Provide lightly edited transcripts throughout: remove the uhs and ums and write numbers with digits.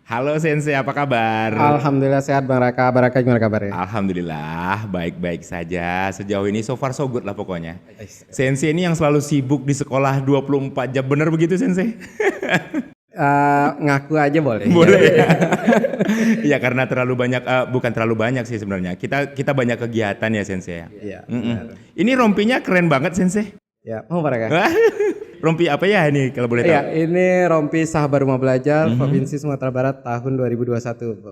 Halo Sensei, apa kabar? Alhamdulillah sehat Bang Raka. Bang Raka gimana kabarnya? Alhamdulillah, baik-baik saja. Sejauh ini so far so good lah pokoknya. Ais. Sensei ini yang selalu sibuk di sekolah 24 jam, bener begitu Sensei? Ngaku aja boleh. Boleh ya? Ya karena terlalu banyak, bukan terlalu banyak sih sebenarnya. Kita banyak kegiatan ya Sensei ya. Iya, Mm-mm. benar. Ini rompinya keren banget Sensei. Ya, mau Bang Raka? Rompi apa ya ini kalau boleh tahu? Iya, ini rompi Sahabat Rumah Belajar Provinsi Sumatera Barat tahun 2021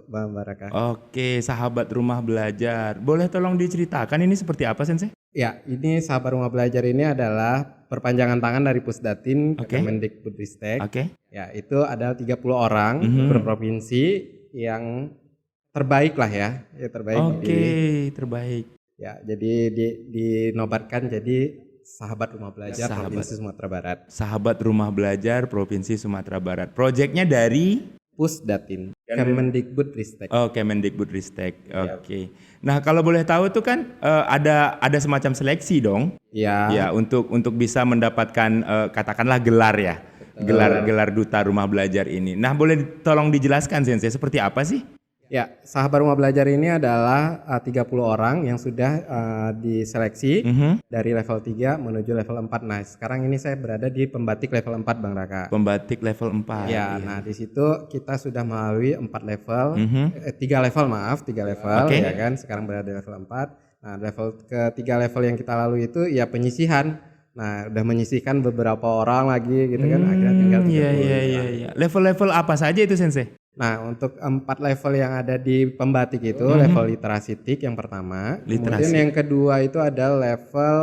Bang Raka. Oke, sahabat rumah belajar. Boleh tolong diceritakan ini seperti apa Sensei? Ya, ini Sahabat Rumah Belajar ini adalah perpanjangan tangan dari Pusdatin Oke. ke Kemendikbudristek. Oke. Ya, itu ada 30 orang per provinsi yang terbaik lah ya, terbaik Oke, di terbaik. ya, jadi dinobatkan jadi Sahabat Rumah Belajar Sahabat. Provinsi Sumatera Barat. Sahabat Rumah Belajar Provinsi Sumatera Barat. Proyeknya dari Pusdatin, Kemendikbudristek. Kemendikbudristek. Oke. Nah, kalau boleh tahu tuh kan ada semacam seleksi dong. Ya, Ya, untuk bisa mendapatkan katakanlah gelar ya. Gelar duta rumah belajar ini. Nah, boleh tolong dijelaskan Sensei seperti apa sih? ya, Sahabat Rumah Belajar ini adalah 30 orang yang sudah diseleksi dari level 3 menuju level 4. Nah, sekarang ini saya berada di pembatik level 4 Bang Raka. Pembatik level 4. Ya, nah di situ kita sudah melalui 4 level, 3 level maaf, 3 level Oke. ya kan. Sekarang berada di level 4. Nah, level ketiga level yang kita lalui itu ya penyisihan. Nah, udah menyisihkan beberapa orang lagi gitu kan. Akhirnya tinggal 30 Iya, iya, orang. iya, iya. Level-level apa saja itu Sensei? Nah, untuk 4 level yang ada di pembatik itu level literasi TIK yang pertama. Kemudian Literasi. yang kedua itu ada level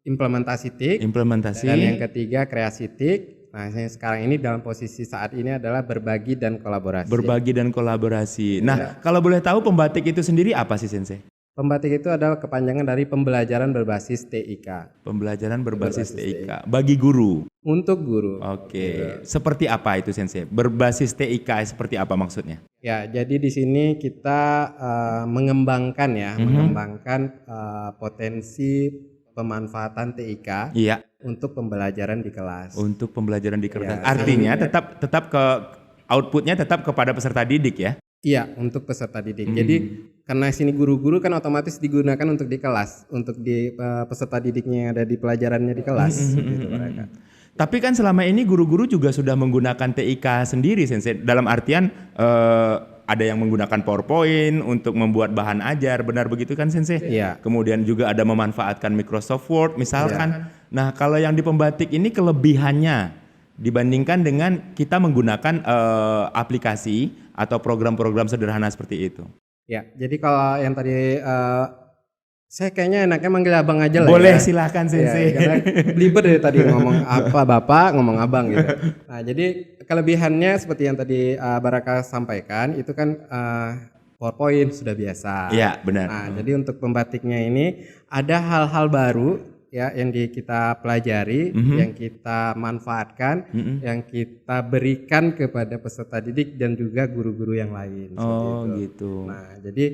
implementasi TIK. Implementasi. Dan yang ketiga kreasi TIK. Nah, yang sekarang ini dalam posisi saat ini adalah berbagi dan kolaborasi. Berbagi dan kolaborasi. Nah, kalau boleh tahu pembatik itu sendiri apa sih Sensei? Pembatik itu adalah kepanjangan dari pembelajaran berbasis TIK. Pembelajaran berbasis TIK bagi guru. Untuk guru. Oke. Seperti apa itu Sensei? Berbasis TIK seperti apa maksudnya? Ya, jadi di sini kita mengembangkan ya, mengembangkan potensi pemanfaatan TIK Iya, untuk pembelajaran di kelas. untuk pembelajaran di kelas. Ya, Artinya tetap ke outputnya tetap kepada peserta didik ya. Iya, untuk peserta didik. Jadi karena sini guru-guru kan otomatis digunakan untuk di kelas, untuk di peserta didiknya yang ada di pelajarannya di kelas gitu mereka. Tapi kan selama ini guru-guru juga sudah menggunakan TIK sendiri Sensei. Dalam artian ada yang menggunakan PowerPoint untuk membuat bahan ajar, benar begitu kan Sensei? Iya. Kemudian juga ada memanfaatkan Microsoft Word misalkan. Nah, kalau yang di pembatik ini kelebihannya dibandingkan dengan kita menggunakan aplikasi atau program-program sederhana seperti itu. Ya, jadi kalau yang tadi saya kayaknya enaknya manggil abang aja lah. Boleh ya. silahkan Ya, Sensei. karena belibet dari tadi ngomong apa bapak, ngomong abang gitu. Nah, jadi kelebihannya seperti yang tadi Baraka sampaikan itu kan PowerPoint sudah biasa. Iya, benar. Nah, jadi untuk pembatiknya ini ada hal-hal baru ya yang kita pelajari, yang kita manfaatkan, yang kita berikan kepada peserta didik dan juga guru-guru yang lain. Seperti Oh, itu. gitu. Nah, jadi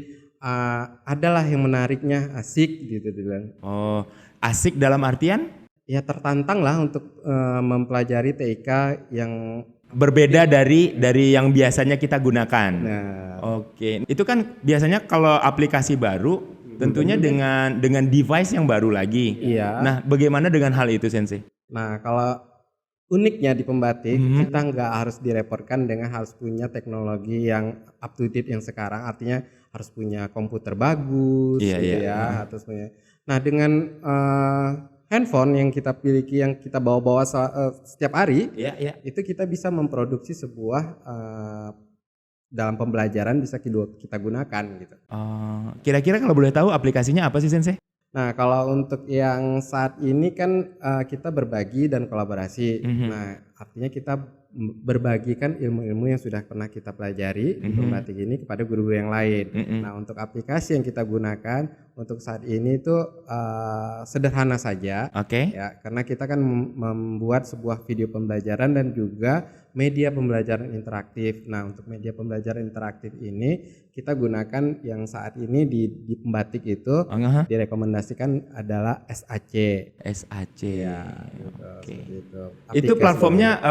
adalah yang menariknya asik gitu dibilang. Oh, asik dalam artian Ya tertantang lah untuk mempelajari TIK yang berbeda dari yang biasanya kita gunakan. nah, Oke, itu kan biasanya kalau aplikasi baru tentunya dengan device yang baru lagi. iya. Nah, bagaimana dengan hal itu Sensei? Nah, kalau uniknya di pembatik kita nggak harus direpotkan dengan harus punya teknologi yang up to date yang sekarang, artinya harus punya komputer bagus Iya, gitu iya. ya, harus punya. Nah, dengan handphone yang kita miliki yang kita bawa-bawa setiap hari, Iya, iya. itu kita bisa memproduksi sebuah dalam pembelajaran bisa kita gunakan gitu. Kira-kira kalau boleh tahu aplikasinya apa sih Sensei? Nah, kalau untuk yang saat ini kan kita berbagi dan kolaborasi. Nah, artinya kita berbagikan ilmu-ilmu yang sudah pernah kita pelajari di pembatik ini kepada guru-guru yang lain. Nah, untuk aplikasi yang kita gunakan untuk saat ini itu sederhana saja. Oke. Ya, karena kita kan membuat sebuah video pembelajaran dan juga media pembelajaran interaktif. Nah, untuk media pembelajaran interaktif ini kita gunakan yang saat ini di Pembatik itu direkomendasikan adalah SAC. SAC. Ya, Oke. gitu. Itu platformnya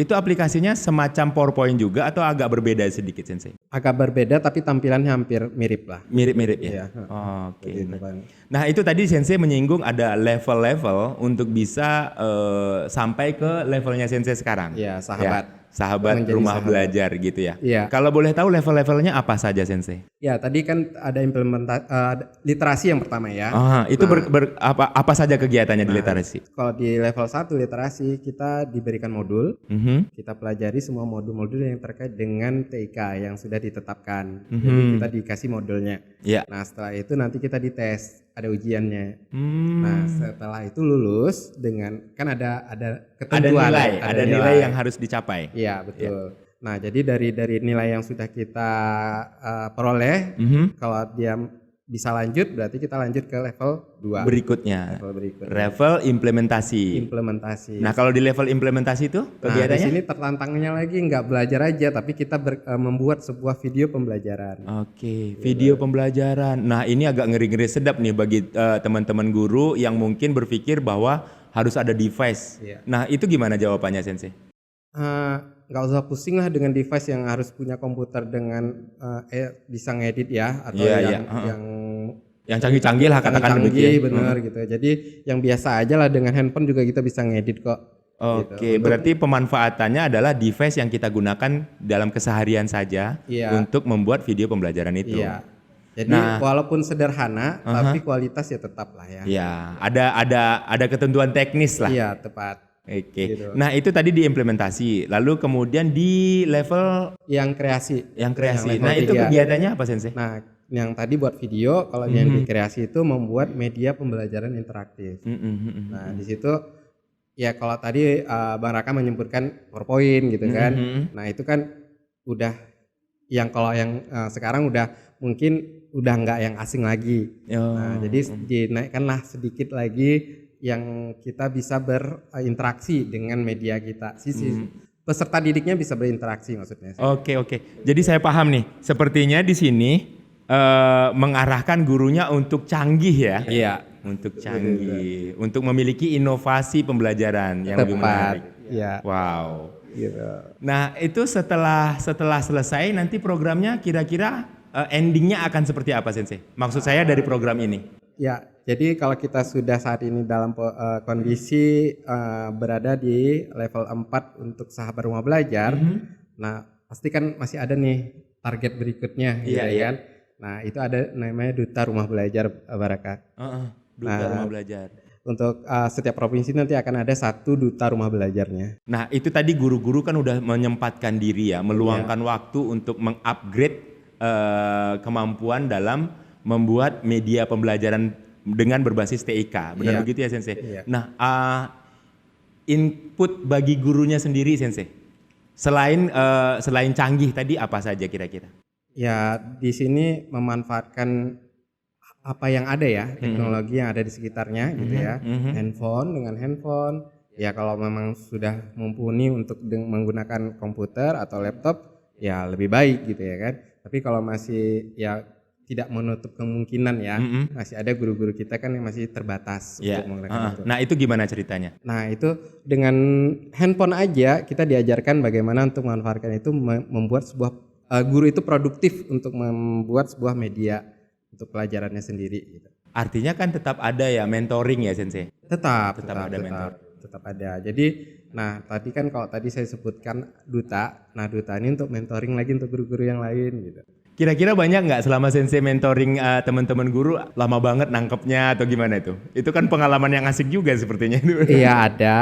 itu aplikasinya semacam PowerPoint juga atau agak berbeda sedikit Sensei? Agak berbeda tapi tampilannya hampir mirip lah. Mirip-mirip ya. Iya. Oke. Begitu, Bang. Nah, itu tadi Sensei menyinggung ada level-level untuk bisa sampai ke levelnya Sensei sekarang. Iya, sahabat. Sahabat Menjadi rumah sahabat. belajar gitu ya. Iya. Kalau boleh tahu level-levelnya apa saja Sensei? Ya, tadi kan ada literasi yang pertama ya. Itu apa saja kegiatannya di literasi? Kalau di level 1 literasi kita diberikan modul. Kita pelajari semua modul-modul yang terkait dengan TIK yang sudah ditetapkan. Jadi kita dikasih modulnya. Iya. Nah, setelah itu nanti kita dites, ada ujiannya. Nah, setelah itu lulus dengan kan ada ketentuan, ada nilai yang harus dicapai. Iya, betul. Nah, jadi dari nilai yang sudah kita peroleh, kalau dia bisa lanjut berarti kita lanjut ke level 2. Berikutnya. Level berikutnya. Level implementasi. Implementasi. Nah, kalau di level implementasi itu kegiatannya? Nah, di sini tertantangnya lagi nggak belajar aja, tapi kita membuat sebuah video pembelajaran. Oke, video pembelajaran. Nah, ini agak ngeri-ngeri sedap nih bagi teman-teman guru yang mungkin berpikir bahwa harus ada device. Iya. Nah, itu gimana jawabannya, Sensei? Nggak usah pusing lah dengan device yang harus punya komputer dengan bisa ngedit ya, atau yang canggih-canggih lah katakan begitu. Bener gitu. Jadi yang biasa aja lah, dengan handphone juga kita bisa ngedit kok. Oke, gitu. Berarti pemanfaatannya adalah device yang kita gunakan dalam keseharian saja untuk membuat video pembelajaran itu. Iya. Jadi walaupun sederhana, tapi kualitas ya tetap lah ya. Iya, ada ketentuan teknis lah. Iya, tepat. Oke. Gitu. Nah, itu tadi diimplementasi. Lalu kemudian di level yang kreasi. Nah, itu kegiatannya apa, Sensei? Nah, yang tadi buat video, kalau yang di kreasi itu membuat media pembelajaran interaktif. Nah, di situ ya kalau tadi Bang Raka menyebutkan PowerPoint gitu kan. Nah, itu kan udah kalau yang sekarang udah mungkin udah nggak yang asing lagi. Nah, jadi dinaikkanlah sedikit lagi yang kita bisa berinteraksi dengan media kita. Peserta didiknya bisa berinteraksi maksudnya. Oke. Jadi saya paham nih. Sepertinya di sini mengarahkan gurunya untuk canggih ya. Iya. Untuk canggih, untuk memiliki inovasi pembelajaran yang lebih menarik. Iya. Wow. Gitu. Nah, itu setelah selesai nanti programnya kira-kira endingnya akan seperti apa, Sensei? Maksud saya dari program ini. Ya, jadi kalau kita sudah saat ini dalam kondisi berada di level 4 untuk sahabat rumah belajar, nah pasti kan masih ada nih target berikutnya, gitu kan? Nah, itu ada namanya Duta Rumah Belajar, Baraka. Duta Rumah Belajar. Untuk setiap provinsi nanti akan ada satu duta rumah belajarnya. Nah, itu tadi guru-guru kan udah menyempatkan diri ya, meluangkan waktu untuk mengupgrade kemampuan dalam membuat media pembelajaran dengan berbasis TIK. Benar begitu ya, Sensei? Iya. Nah, input bagi gurunya sendiri, Sensei, selain canggih tadi apa saja kira-kira? Ya, di sini memanfaatkan apa yang ada ya, teknologi yang ada di sekitarnya gitu ya. Dengan handphone. Ya kalau memang sudah mumpuni untuk menggunakan komputer atau laptop, ya lebih baik gitu ya kan. Tapi kalau masih ya tidak menutup kemungkinan ya, masih ada guru-guru kita kan yang masih terbatas untuk menggunakan itu. Nah, itu gimana ceritanya? Nah, itu dengan handphone aja kita diajarkan bagaimana untuk memanfaatkan itu, membuat sebuah guru itu produktif untuk membuat sebuah media untuk pelajarannya sendiri gitu. Artinya kan tetap ada ya mentoring ya, Sensei? Tetap ada mentor. Tetap ada. Jadi, nah tadi kan kalau tadi saya sebutkan duta, nah duta ini untuk mentoring lagi untuk guru-guru yang lain gitu. Kira-kira banyak nggak selama Sensei mentoring teman-teman guru, lama banget nangkepnya atau gimana itu? Itu kan pengalaman yang asik juga sepertinya itu. Iya ada.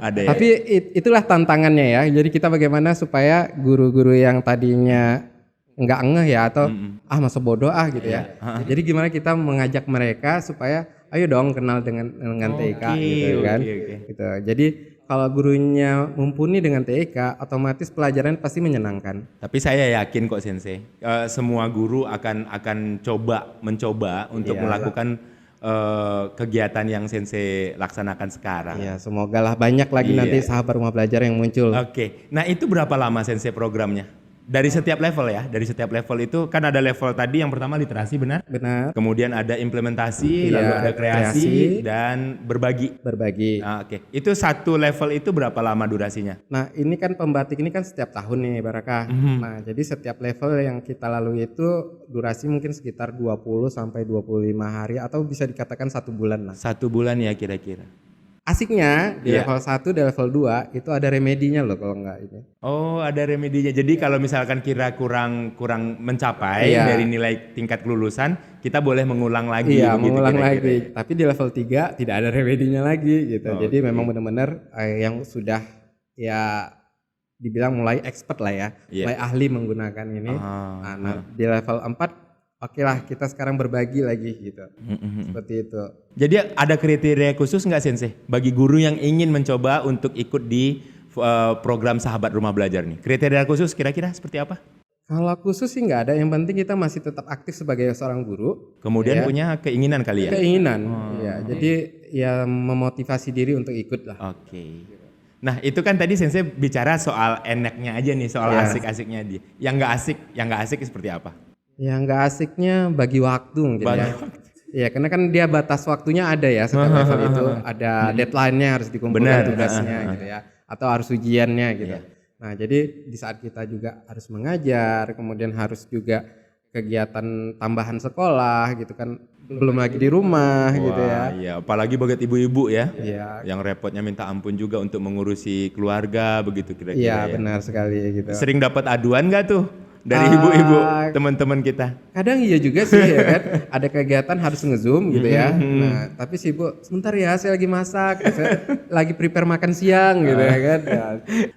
Ada. Tapi itulah tantangannya ya. Jadi kita bagaimana supaya guru-guru yang tadinya nggak ngeh ya atau masa bodoh gitu ya. Jadi gimana kita mengajak mereka supaya ayo dong kenal dengan TIK gitu kan. Gitu. Jadi kalau gurunya mumpuni dengan TIK, otomatis pelajaran pasti menyenangkan. Tapi saya yakin kok Sensei, semua guru akan mencoba untuk melakukan kegiatan yang Sensei laksanakan sekarang. Ya, semoga lah banyak lagi nanti sahabat rumah belajar yang muncul. Oke. Nah, itu berapa lama Sensei programnya? Dari setiap level ya, dari setiap level itu kan ada level tadi yang pertama literasi benar? Benar. Kemudian ada implementasi, lalu ada kreasi dan berbagi. Berbagi. Oke. Itu satu level itu berapa lama durasinya? Nah, ini kan pembatik ini kan setiap tahun nih Barakah. Nah, jadi setiap level yang kita lalui itu durasi mungkin sekitar 20 sampai 25 hari atau bisa dikatakan 1 bulan lah. 1 bulan ya kira-kira. Asiknya di level 1 dan level 2 itu ada remedinya loh kalau enggak ini. Oh, ada remedinya. Jadi kalau misalkan kira kurang mencapai dari nilai tingkat kelulusan, kita boleh mengulang lagi. Iya, mengulang lagi. Tapi di level 3 tidak ada remedinya lagi gitu. Jadi memang benar-benar yang sudah ya dibilang mulai expert lah ya, mulai ahli menggunakan ini. Nah, di level 4 oke lah, kita sekarang berbagi lagi gitu. Seperti itu. Jadi ada kriteria khusus nggak Sensei bagi guru yang ingin mencoba untuk ikut di program Sahabat Rumah Belajar nih? Kriteria khusus kira-kira seperti apa? Kalau khusus sih nggak ada. Yang penting kita masih tetap aktif sebagai seorang guru. Kemudian punya keinginan kali ya? Keinginan, ya. Jadi ya memotivasi diri untuk ikut lah. Oke. Nah itu kan tadi Sensei bicara soal enaknya aja nih, soal asik-asiknya dia. Yang nggak asik seperti apa? Yang nggak asiknya bagi waktu mungkin ya. Iya, karena kan dia batas waktunya ada ya setiap level itu, ada deadline-nya harus dikumpulkan tugasnya gitu ya, atau harus ujiannya gitu. Nah, jadi di saat kita juga harus mengajar, kemudian harus juga kegiatan tambahan sekolah gitu kan, belum lagi di rumah gitu ya. Iya, apalagi buat ibu-ibu ya. Iya. Yang repotnya minta ampun juga untuk mengurusi keluarga begitu kira-kira. Iya, benar sekali gitu. Sering dapat aduan nggak tuh dari ibu-ibu teman-teman kita? Kadang iya juga sih ya kan, ada kegiatan harus nge-zoom gitu ya. Nah, tapi si ibu sebentar ya, saya lagi masak, saya lagi prepare makan siang gitu ya kan.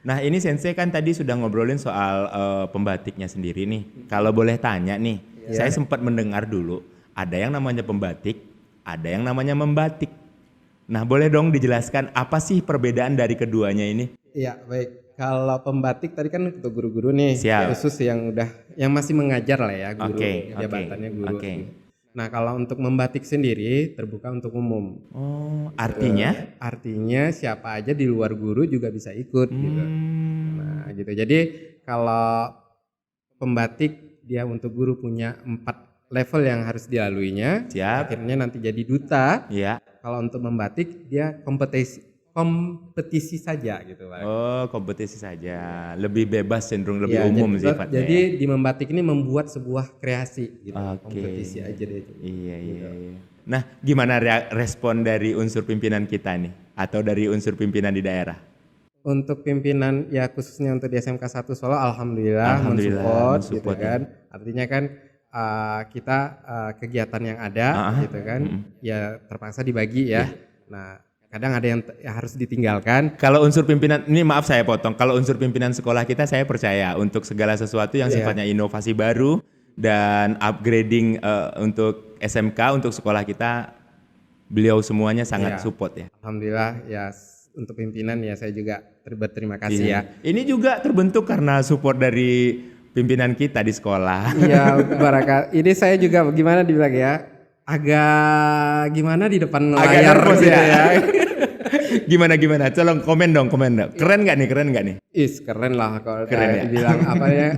Nah, ini Sensei kan tadi sudah ngobrolin soal pembatiknya sendiri nih. Kalau boleh tanya nih, saya sempat mendengar dulu ada yang namanya pembatik, ada yang namanya membatik. Nah, boleh dong dijelaskan apa sih perbedaan dari keduanya ini? Iya, baik. Kalau pembatik tadi kan untuk guru-guru nih, khusus yang masih mengajar lah ya, guru, jabatannya guru. Nah, kalau untuk membatik sendiri terbuka untuk umum. Oh, artinya? Artinya siapa aja di luar guru juga bisa ikut gitu. Nah, gitu. Jadi kalau pembatik dia untuk guru punya 4 level yang harus dilaluinya. Akhirnya nanti jadi duta. Kalau untuk membatik dia kompetisi saja gitu Pak. Oh, kompetisi saja. Lebih bebas, cenderung lebih umum sifatnya. Jadi di membatik ini membuat sebuah kreasi gitu. Kompetisi aja deh. Iya. Nah, gimana respon dari unsur pimpinan kita nih atau dari unsur pimpinan di daerah? Untuk pimpinan ya khususnya untuk di SMK 1 Solo alhamdulillah mensupport gitu kan. Artinya kan kita kegiatan yang ada gitu kan ya terpaksa dibagi ya. Nah, kadang ada yang harus ditinggalkan. Kalau unsur pimpinan, ini maaf saya potong, kalau unsur pimpinan sekolah kita saya percaya untuk segala sesuatu yang sifatnya inovasi baru dan upgrading untuk SMK, untuk sekolah kita, beliau semuanya sangat support ya. Alhamdulillah ya untuk pimpinan ya saya juga berterima kasih ya. Ini juga terbentuk karena support dari pimpinan kita di sekolah. Iya, Barakah. Ini saya juga gimana dibilang ya, agak gimana di depan layar gitu ya. Gimana? Tolong komen dong. Keren nggak nih? Keren lah kalau dibilang apa ya,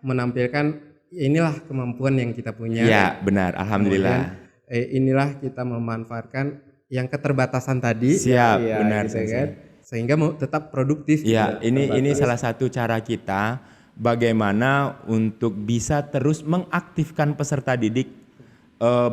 menampilkan inilah kemampuan yang kita punya. Ya, benar. Alhamdulillah. Kemudian, inilah kita memanfaatkan yang keterbatasan tadi. Benar gitu kan. Sehingga mau tetap produktif. Ya, ini salah satu cara kita bagaimana untuk bisa terus mengaktifkan peserta didik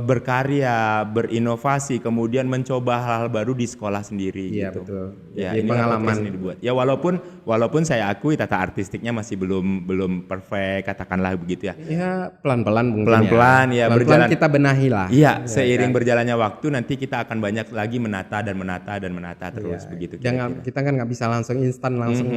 berkarya, berinovasi, kemudian mencoba hal-hal baru di sekolah sendiri. Iya, gitu. betul. Ya, ini pengalaman ini dibuat. Ya walaupun saya akui tata artistiknya masih belum perfect, katakanlah begitu ya. Ya pelan-pelan mungkin. Pelan-pelan ya berjalan. Kita benahi lah. Iya, seiring berjalannya waktu nanti kita akan banyak lagi menata terus begitu. Kita kan nggak bisa langsung instan langsung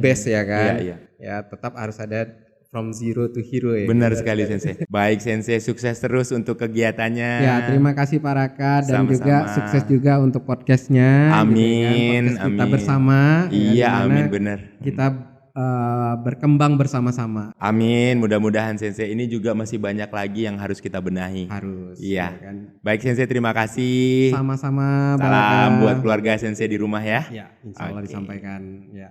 best ya kan. Iya. Ya tetap harus ada from zero to hero ya. Benar sekali Sensei. Baik Sensei, sukses terus untuk kegiatannya. Ya, terima kasih Pak Raka dan Sama-sama. juga sukses juga untuk podcastnya. Amin, Podcast kita amin. bersama. Iya, dimana amin, benar. Kita berkembang bersama-sama. Amin, mudah-mudahan Sensei ini juga masih banyak lagi yang harus kita benahi. Harus. Iya. ya kan? Baik Sensei, terima kasih. Sama-sama. Pak Salam Raka. buat keluarga Sensei di rumah ya. Ya, insya Allah Oke. disampaikan. Ya.